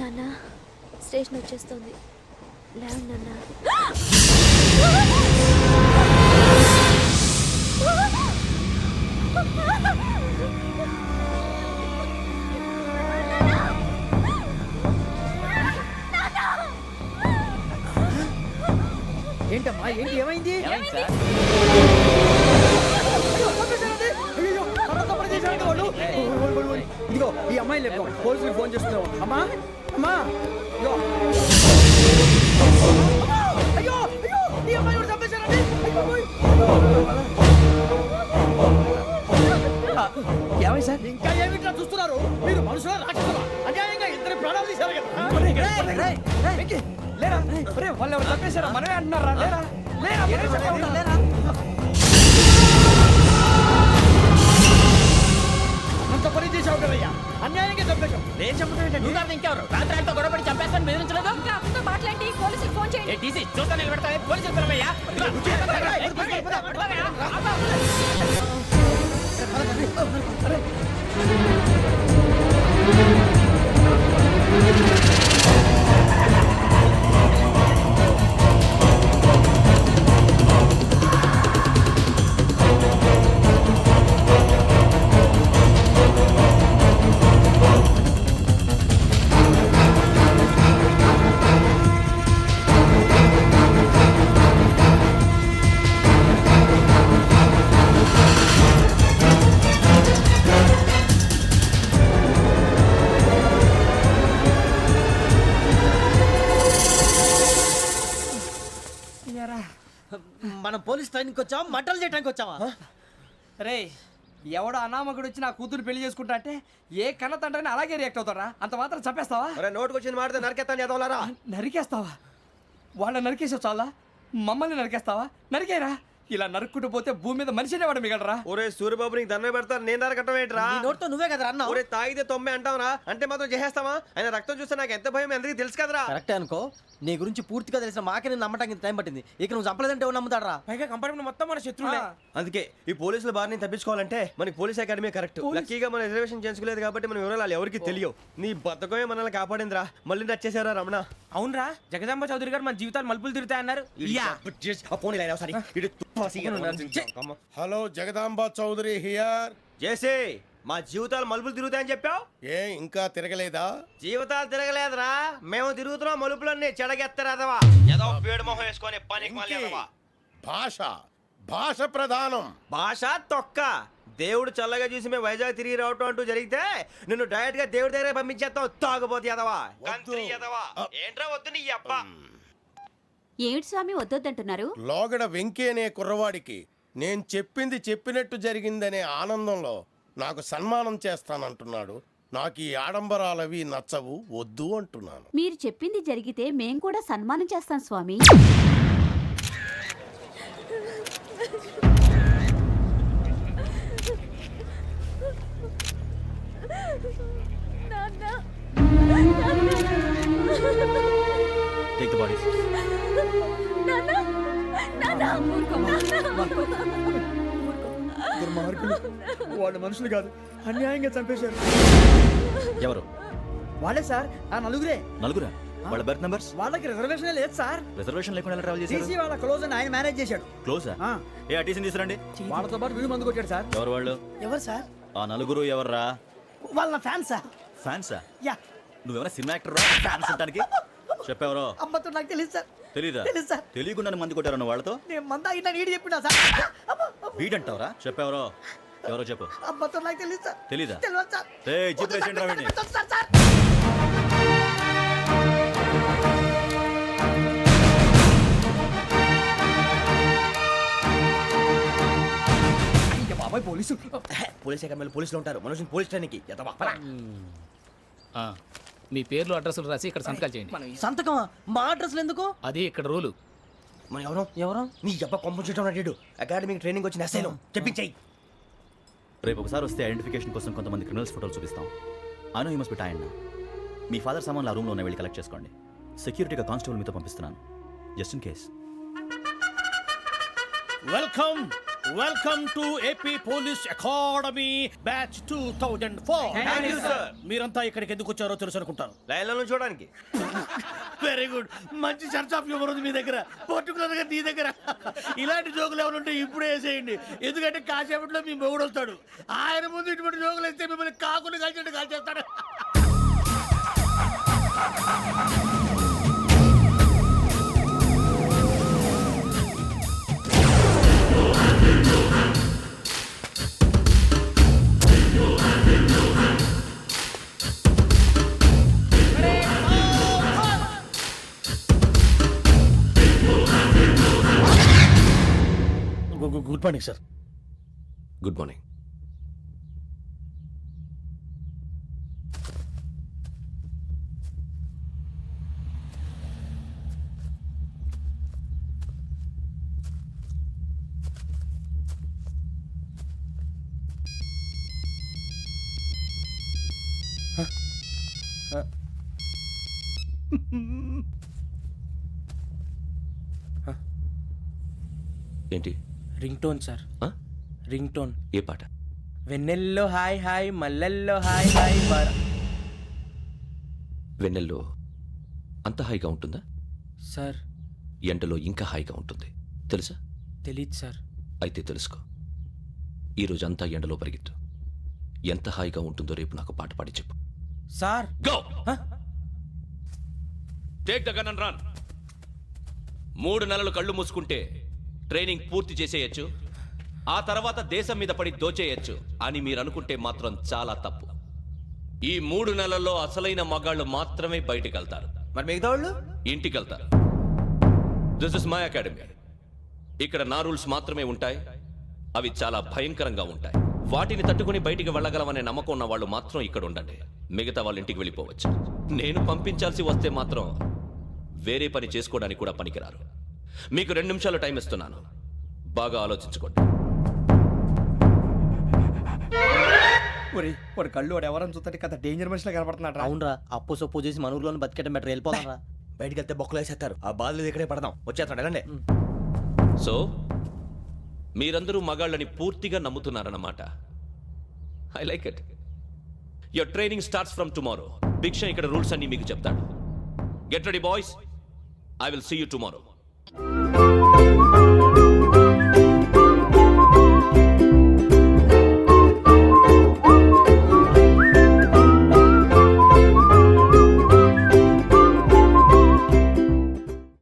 నాన్న స్టేషన్ వచ్చేస్తుంది. లేవు నాన్న. ఏంటమ్మా ఏంటి ఏమైంది? ఇదిగో ఈ అమ్మాయి లేపు పోలీసులకు ఫోన్ చేస్తున్నావు. అమ్మా అమ్మా అయ్యో అయ్యో ఈ అమ్మాయి కూడా చంపేశారండి. ఏమై సార్ ఇంకా ఏమిట్లా చూస్తున్నారు మీరు? మనుషుల రాక్షసులా అన్యాయంగా ఇద్దరు ప్రాణాలు తీశారు కదా. లేరా వాళ్ళు ఎవరు చంపేశారా? మనమే అంటున్నారా? లేరా లేరా అంత పని చేసావు కదయ్యా, అన్యాయంగా చంపేశావు. నేను చంపడం నువ్వు కాదు ఇంకెవరు? రాత్రి గొడవపడి చంపేస్తాను బెదిరించలేదు. మాట్లాడి పోలీసులకు ఫోన్ చేయండి. టీసీ చూస్తా నిలబెడతా పోలీసులు పిలవయ్యా. మనం పోలీస్ ట్రైనింగ్కి వచ్చావా మటలు చేయడానికి వచ్చావా? రే ఎవడో అనామకుడు వచ్చి నా కూతురు పెళ్లి చేసుకుంటా అంటే ఏ కన్న తండ్రిని అలాగే రియాక్ట్ అవుతారా? అంత మాత్రం చంపేస్తావా? నోటుకు వచ్చింది మాడితే నరికేస్తాను ఎదవలారా. నరికేస్తావా? వాళ్ళని నరికేసావు చాలా, మమ్మల్ని నరికేస్తావా? నరికేరా. ఇలా నరుక్కుంటూ పోతే భూమి మీద మనిషినే వాడు మిగలరా. ఒరే సూర్యబాబు నీకు దండ పెడతాను, నేను నరకటం ఏంట్రా? నీ నోటితో నువ్వే కదా అన్నా. ఒరే తాగితే తొమ్మే అంటావురా, అంటే మాత్రం చేసేస్తావా? ఆయన రక్తం చూస్తే నాకు ఎంత భయం అందరికీ తెలుసు కదరా. కరెక్టే అనుకో, నీ గురించి పూర్తిగా తెలిసిన మాకే నేను నమ్మటానికి టైం పట్టింది. ఇక నువ్వు చంపలేదంటే ఎవరు నమ్ముతాడరా? పైగా కంపార్ట్మెంట్ మొత్తం మన శత్రువులే. అందుకే ఈ పోలీసుల బారిని తప్పించుకోవాలంటే మనకి పోలీస్ అకాడమీ కరెక్ట్. లక్కీగా మనం రిజర్వేషన్ చేసుకోలేదు కాబట్టి మన వివరాలు ఎవరికి తెలియవు. నీ బతకమే మనల్ని కాపాడిందిరా. మళ్ళీ నచ్చేసారా రమణ? అవునరా, జగదాంబ చౌదరి గారు మన జీవితాలు మలుపులు తిరుగుతాయన్నారు. Hello Jagadamba Chowdary here. జేసే మా జీవితాలు మలుపులు తిరుగుతాయని చెప్పావు, ఏ ఇంకా తిరగలేదా? జీవితాలు తిరగలేదురా, మేము తిరుగుతున్నాం మలుపులన్నీ. చెడగెత్తరాదవా ఏదో పేడు మొహం వేసుకొని పనికి మళ్ళీ భాష భాష ప్రధానం. భాష తొక్క. దేవుడు చల్లగా చూసి మేము వైజాగ్ తిరిగి రావటం అంటూ జరిగితే నిన్ను డైరెక్ట్ గా దేవుడి దగ్గర పంపించేస్తావు. తాగబోతు ఎదవా, గంత్రి ఎదవా. ఏంట్రా వద్దు నీ అబ్బా. ఏమిటి స్వామి వద్దొద్దంటున్నారు? లోగడ వెంకీ అనే కుర్రవాడికి నేను చెప్పింది చెప్పినట్టు జరిగిందనే ఆనందంలో నాకు సన్మానం చేస్తానంటున్నాడు. నాకు ఈ ఆడంబరాలవి నచ్చవు, వద్దు అంటున్నాను. మీరు చెప్పింది జరిగితే మేం కూడా సన్మానం చేస్తాం స్వామి. Take the bodies. వాళ్ళు మనుషులు కాదు, అన్యాయంగా చంపేశారు. ఎవరు? వాళ్ళే సార్, ఆ నలుగురే. నలుగురా? వాళ్ళ బర్త్ నంబర్స్? వాళ్ళకి రిజర్వేషన్ లేదు సార్. రిజర్వేషన్ లేకుండా ఎలా ట్రావెల్ చేశారు? టీసీ వాళ్ళ క్లోజ్ అని ఆయన మేనేజ్ చేశాడు. క్లోజా? ఏ ఆ టీసీని తీసురండి. వాళ్ళతో పాటు వీడు మందు కొట్టాడు సార్. ఎవరు వాళ్ళు? ఎవరు సార్? ఆ నలుగురు ఎవర్రా? వాళ్ళ ఫ్యాన్సా? ఫ్యాన్సా? యా. నువ్వెవరా సినిమా యాక్టర్ రా ఫ్యాన్స్ అంటానికి? చెప్పెవరో? అమ్మతో నాకు తెలియదు సార్. తెలీదా? తెలుసు సార్. తెలియకుండా మంది కొట్టారన్న వాళ్ళతో? నేను మంద అయినా నీడి చెప్పినా సార్. వీడంటావరా? చెప్పెవరో? ఎవరో చెప్పు. అమ్మతో నాకు తెలియదు సార్. తెలీదా? తెలియదు సార్. ఏయ్ జీప్ రేషన్ రా వీడిని. సార్ బాబాయ్ పోలీసు. పోలీస్ అకాడమీలో పోలీసులు ఉంటారు, మనుషులు పోలీస్ ట్రైనింగ్ ఎదవా. మీ పేర్లు అడ్రస్లు రాసి ఇక్కడ సంతకాలు చేయండి. సంతకమా? మా అడ్రస్లు ఎందుకు? అది ఇక్కడ రూలు. మనం ఎవరు నీ అబ్బా పంపించడం అడిగాడు. అకాడమిక్ ట్రైనింగ్ వచ్చిన అసైలం చెప్పించాయి. రేపు ఒకసారి వస్తే ఐడెంటిఫికేషన్ కోసం కొంతమంది క్రిమినల్స్ ఫోటోలు చూపిస్తాం. I know you must be tired now. Me father సామాన్లు ఆ రూమ్లో ఉన్న వెళ్ళి కలెక్ట్ చేసుకోండి. సెక్యూరిటీగా కానిస్టేబుల్ మీతో పంపిస్తున్నాను, just in case. Welcome welcome to AP police academy batch 2004. మీరంతా ఇక్కడికి ఎందుకు వచ్చారో తెలుసు అనుకుంటాను. లైన్లో చూడడానికి. వెరీ గుడ్, మంచి సెన్స్ ఆఫ్ హ్యూమర్ ఉంది మీ దగ్గర, పర్టికులర్ గా నీ దగ్గర. ఇలాంటి జోకులు ఏమైనా ఉంటే ఇప్పుడే వేసేయండి, ఎందుకంటే కాసేపట్లో మీ మొగుడు వస్తాడు. ఆయన ముందు ఇటువంటి జోకులు వేస్తే మిమ్మల్ని కాకుని కాల్చినట్టు కాల్చేస్తాడు. Good morning sir. Good morning. ఏంటి? రింగ్ టోన్ సార్, ఆ? Ring tone. ఏ పాట? వెన్నెల్లో హాయ్ హాయ్, మల్లెల్లో హాయ్ హాయ్. వెన్నెల్లో అంత హాయిగా ఉంటుందా? సార్ ఎండలో ఇంకా హాయిగా ఉంటుంది తెలుసా? తెలీదు సార్. అయితే తెలుసుకో, ఈరోజు అంతా ఎండలో పరిగెత్తు. ఎంత హాయిగా ఉంటుందో రేపు నాకు పాట పాడి చెప్పు. Sir go take the gun and run. 3 నెలలు కళ్ళు మూసుకుంటే ట్రైనింగ్ పూర్తి చేసేయచ్చు, ఆ తర్వాత దేశం మీద పడి దోచేయచ్చు అని మీరు అనుకుంటే మాత్రం చాలా తప్పు. ఈ 3 నెలల్లో అసలైన మగాళ్ళు మాత్రమే బయటికి వెళ్తారు. మరి మిగతా వాళ్ళు ఇంటికి వెళ్తారు. This is my academy. ఇక్కడ నా రూల్స్ మాత్రమే ఉంటాయి, అవి చాలా భయంకరంగా ఉంటాయి. వాటిని తట్టుకుని బయటికి వెళ్ళగలమనే నమ్మకం ఉన్న వాళ్ళు మాత్రం ఇక్కడ ఉండండి, మిగతా వాళ్ళ ఇంటికి వెళ్ళిపోవచ్చు. నేను పంపించాల్సి వస్తే మాత్రం వేరే పని చేసుకోవడానికి కూడా పనికిరారు. మీకు 2 నిమిషాలు టైం ఇస్తున్నాను, బాగా ఆలోచించుకోండి. వాడు కళ్ళు వాడు ఎవరని చూస్తే కదా డేంజర్ మనిషిలో కనపడుతున్నాడు. అవునరా, అప్పు సొప్పు చేసి మన ఊర్లో బతికేయడం బెటర్. వెళ్ళిపోతాం రా. బయటికి వెళ్తే బొక్కలు వేసేస్తారు. ఆ బాధలు ఇక్కడే పడదాం. వచ్చేస్తాడు వెళ్ళండి. సో మీరందరూ మగాళ్ళని పూర్తిగా నమ్ముతున్నారన్నమాట. I like it. Your training starts from tomorrow. Bhiksha ఇక్కడ రూల్స్ అన్ని మీకు చెప్తాడు. Get ready boys, I will see you tomorrow.